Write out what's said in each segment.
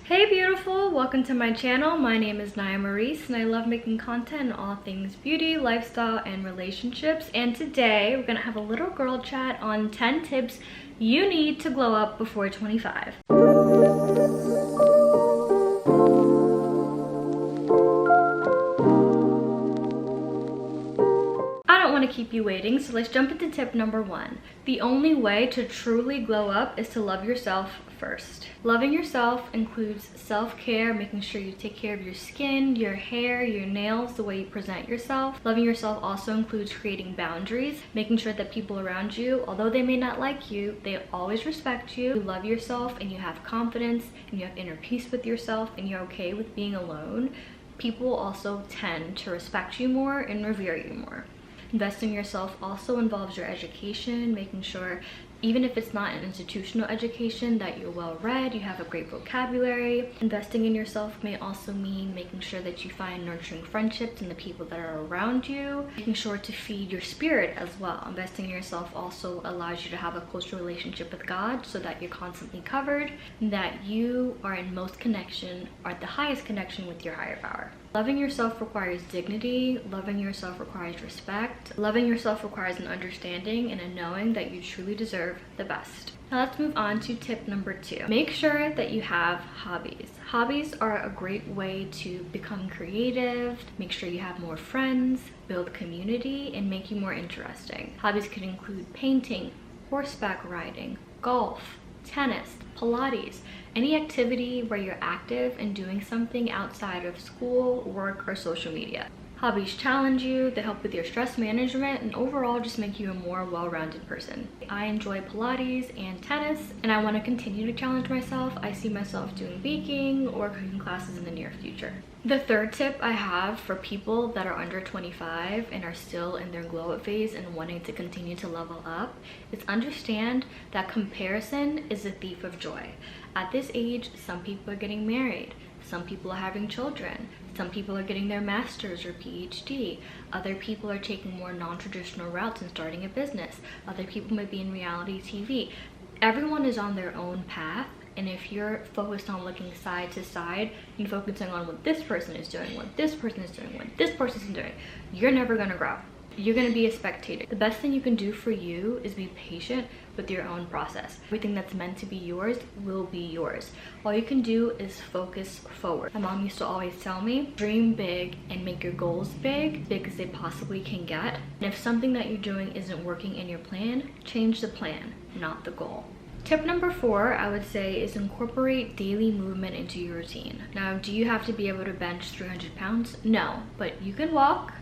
Hey beautiful, welcome to my channel. My name is Naya Maurice and I love making content on all things beauty, lifestyle, and relationships. And today we're gonna have a little girl chat on 10 tips you need to glow up before 25. I don't want to keep you waiting, so let's jump into tip number 1. The only way to truly glow up is to love yourself first. Loving yourself includes self-care, making sure you take care of your skin, your hair, your nails, the way you present yourself. Loving yourself also includes creating boundaries, making sure that people around you, although they may not like you, they always respect you. You love yourself and you have confidence and you have inner peace with yourself and you're okay with being alone. People also tend to respect you more and revere you more. Investing in yourself also involves your education, making sure, even if it's not an institutional education, that you're well read, you have a great vocabulary. Investing in yourself may also mean making sure that you find nurturing friendships in the people that are around you, making sure to feed your spirit as well. Investing in yourself also allows you to have a closer relationship with God so that you're constantly covered, and that you are in most connection, or at the highest connection with your higher power. Loving yourself requires dignity, loving yourself requires respect, loving yourself requires an understanding and a knowing that you truly deserve the best. Now let's move on to tip number 2. Make sure that you have hobbies. Hobbies are a great way to become creative, make sure you have more friends, build community, and make you more interesting. Hobbies could include painting, horseback riding, golf, tennis, Pilates, any activity where you're active and doing something outside of school, work, or social media. Hobbies challenge you, they help with your stress management, and overall just make you a more well-rounded person. I enjoy Pilates and tennis, and I want to continue to challenge myself. I see myself doing baking or cooking classes in the near future. The third tip I have for people that are under 25 and are still in their glow up phase and wanting to continue to level up is understand that comparison is a thief of joy. At this age, some people are getting married, some people are having children, some people are getting their master's or PhD, other people are taking more non-traditional routes and starting a business, other people might be in reality TV. Everyone is on their own path, and if you're focused on looking side to side and focusing on what this person is doing, what this person is doing, what this person is doing, you're never gonna grow. You're gonna be a spectator. The best thing you can do for you is be patient with your own process. Everything that's meant to be yours will be yours. All you can do is focus forward. My mom used to always tell me, dream big and make your goals big as they possibly can get. And if something that you're doing isn't working in your plan, change the plan, not the goal. Tip number 4, I would say, is incorporate daily movement into your routine. Now, do you have to be able to bench 300 pounds? No, but you can walk,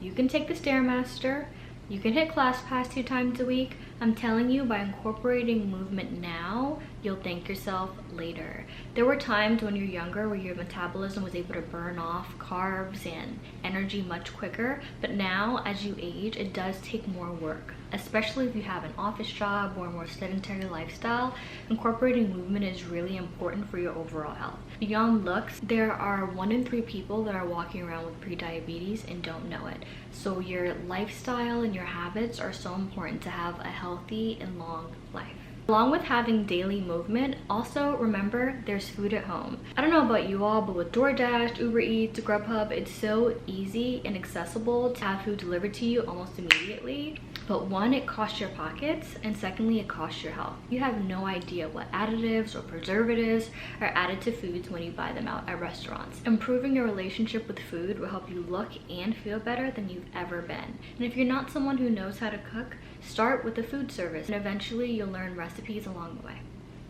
you can take the Stairmaster, you can hit ClassPass 2 times a week. I'm telling you, by incorporating movement now, you'll thank yourself later. There were times when you're younger where your metabolism was able to burn off carbs and energy much quicker, but now as you age, it does take more work, especially if you have an office job or a more sedentary lifestyle. Incorporating movement is really important for your overall health. Beyond looks, there are 1 in 3 people that are walking around with prediabetes and don't know it. So your lifestyle and your habits are so important to have a healthy and long life. Along with having daily movement, also remember there's food at home. I don't know about you all, but with DoorDash, Uber Eats, Grubhub, it's so easy and accessible to have food delivered to you almost immediately. But 1, it costs your pockets, and secondly, it costs your health. You have no idea what additives or preservatives are added to foods when you buy them out at restaurants. Improving your relationship with food will help you look and feel better than you've ever been. And if you're not someone who knows how to cook, start with a food service, and eventually you'll learn recipes along the way.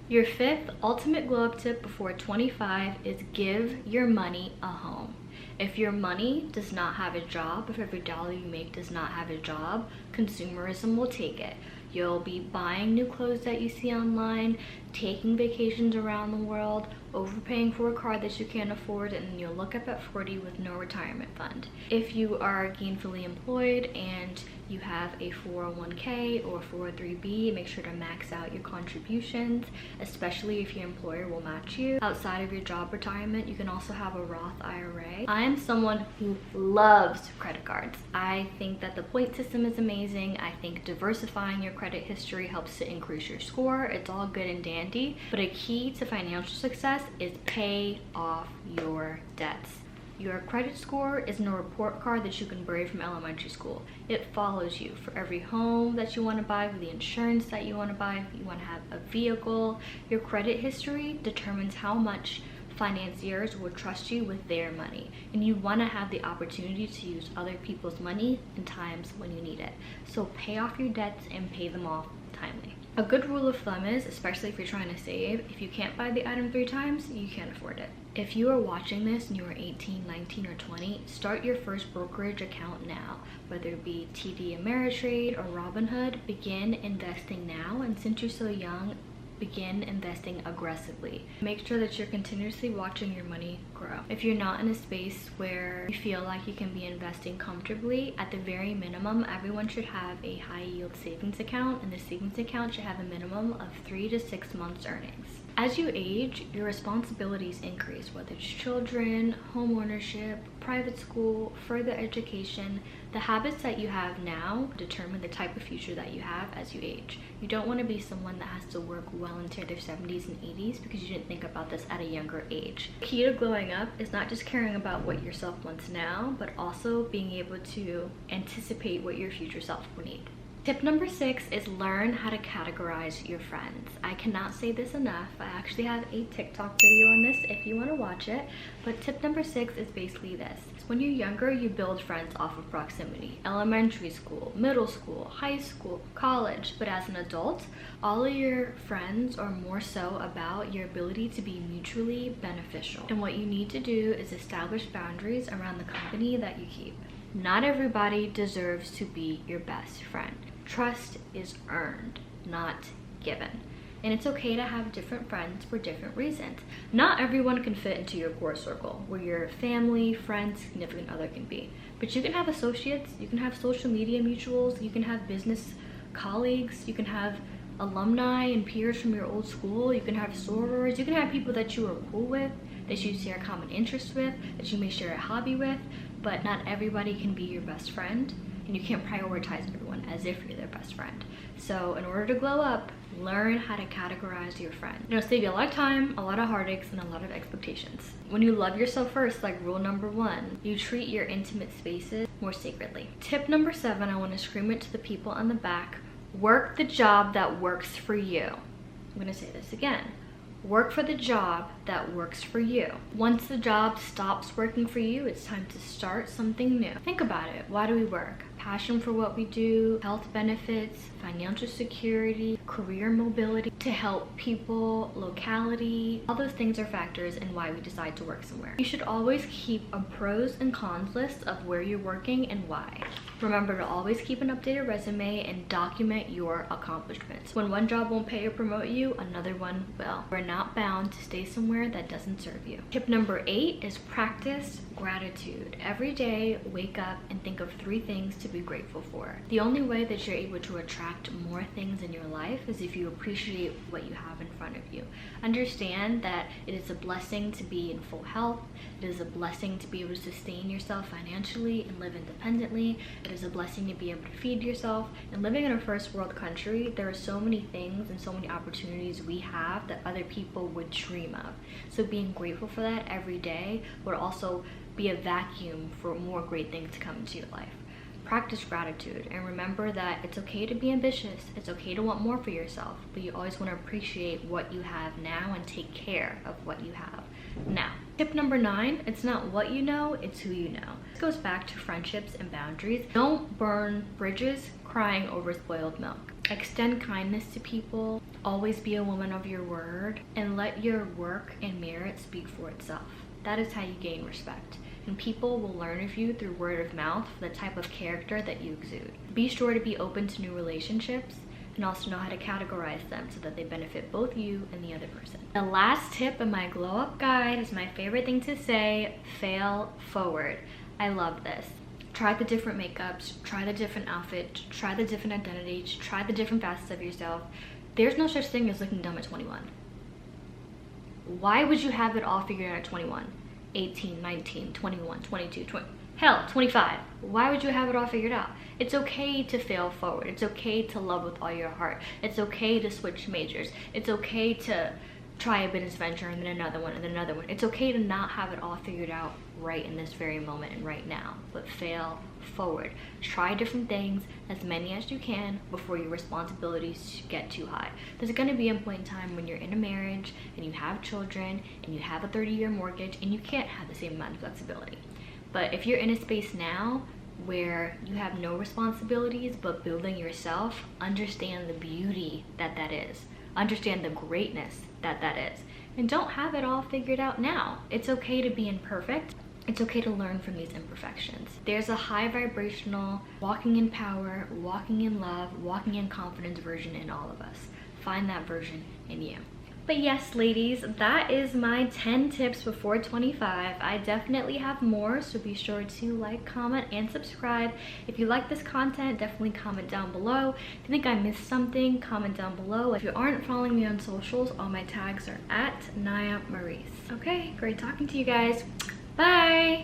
Your 5th ultimate glow up tip before 25 is give your money a home. If your money does not have a job, if every dollar you make does not have a job, consumerism will take it. You'll be buying new clothes that you see online, taking vacations around the world, overpaying for a car that you can't afford, and you'll look up at 40 with no retirement fund. If you are gainfully employed and you have a 401k or 403b, make sure to max out your contributions, especially if your employer will match you. Outside of your job retirement, you can also have a Roth IRA. I am someone who loves credit cards. I think that the point system is amazing. I think diversifying your credit history helps to increase your score. It's all good and dandy. dandy, but a key to financial success is pay off your debts. Your credit score isn't a report card that you can bury from elementary school. It follows you for every home that you want to buy, for the insurance that you want to buy, if you want to have a vehicle. Your credit history determines how much financiers will trust you with their money, and you want to have the opportunity to use other people's money in times when you need it. So pay off your debts and pay them off timely. A good rule of thumb is, especially if you're trying to save, if you can't buy the item 3 times, you can't afford it. If you are watching this and you are 18, 19, or 20, start your first brokerage account now. Whether it be TD Ameritrade or Robinhood, begin investing now, and since you're so young, begin investing aggressively. Make sure that you're continuously watching your money grow. If you're not in a space where you feel like you can be investing comfortably, at the very minimum, everyone should have a high yield savings account, and the savings account should have a minimum of 3 to 6 months earnings. As you age, your responsibilities increase, whether it's children, home ownership, private school, further education. The habits that you have now determine the type of future that you have as you age. You don't want to be someone that has to work well into their 70s and 80s because you didn't think about this at a younger age. The key to glowing up is not just caring about what yourself wants now, but also being able to anticipate what your future self will need. Tip number 6 is learn how to categorize your friends. I cannot say this enough. I actually have a TikTok video on this if you want to watch it. But tip number 6 is basically this. When you're younger, you build friends off of proximity. Elementary school, middle school, high school, college. But as an adult, all of your friends are more so about your ability to be mutually beneficial. And what you need to do is establish boundaries around the company that you keep. Not everybody deserves to be your best friend. Trust is earned, not given. And it's okay to have different friends for different reasons. Not everyone can fit into your core circle, where your family, friends, significant other can be. But you can have associates, you can have social media mutuals, you can have business colleagues, you can have alumni and peers from your old school, you can have sorors, you can have people that you are cool with, that you share common interests with, that you may share a hobby with, but not everybody can be your best friend. And you can't prioritize everyone as if you're their best friend. So in order to glow up, learn how to categorize your friends. It'll save you a lot of time, a lot of heartaches, and a lot of expectations. When you love yourself first, like rule number 1, you treat your intimate spaces more sacredly. Tip number 7, I want to scream it to the people on the back. Work the job that works for you. I'm going to say this again. Work for the job that works for you. Once the job stops working for you, it's time to start something new. Think about it. Why do we work? Passion for what we do, health benefits, financial security, career mobility, to help people, locality. All those things are factors in why we decide to work somewhere. You should always keep a pros and cons list of where you're working and why. Remember to always keep an updated resume and document your accomplishments. When one job won't pay or promote you, another one will. We're not bound to stay somewhere that doesn't serve you. Tip number 8 is practice gratitude. Every day, wake up and think of 3 things to be grateful for. The only way that you're able to attract more things in your life is if you appreciate what you have in front of you. Understand that it is a blessing to be in full health. It is a blessing to be able to sustain yourself financially and live independently. It is a blessing to be able to feed yourself. And living in a first world country, there are so many things and so many opportunities we have that other people would dream of. So being grateful for that every day would also be a vacuum for more great things to come into your life. Practice gratitude and remember that it's okay to be ambitious. It's okay to want more for yourself, but you always want to appreciate what you have now and take care of what you have now. Tip number 9, it's not what you know, it's who you know. This goes back to friendships and boundaries. Don't burn bridges crying over spoiled milk. Extend kindness to people, always be a woman of your word, and let your work and merit speak for itself. That is how you gain respect. And people will learn of you through word of mouth for the type of character that you exude. Be sure to be open to new relationships and also know how to categorize them so that they benefit both you and the other person. The last tip in my glow up guide is my favorite thing to say: fail forward. I love this. Try the different makeups, try the different outfits, try the different identities, try the different facets of yourself. There's no such thing as looking dumb at 21. Why would you have it all figured out at 21? 18, 19, 21, 22, 20. hell, 25. Why would you have it all figured out? It's okay to fail forward. It's okay to love with all your heart. It's okay to switch majors. It's okay to try a business venture and then another one and then another one. It's okay to not have it all figured out right in this very moment and right now, but fail forward. Try different things, as many as you can, before your responsibilities get too high. There's going to be a point in time when you're in a marriage and you have children and you have a 30-year mortgage and you can't have the same amount of flexibility. But if you're in a space now where you have no responsibilities but building yourself, understand the beauty that that is. Understand the greatness that that is. And don't have it all figured out now. It's okay to be imperfect. It's okay to learn from these imperfections. There's a high vibrational, walking in power, walking in love, walking in confidence version in all of us. Find that version in you. But yes, ladies, that is my 10 tips before 25. I definitely have more, so be sure to like, comment, and subscribe. If you like this content, definitely comment down below. If you think I missed something, comment down below. If you aren't following me on socials, all my tags are at Naya Maurice. Okay, great talking to you guys. Bye!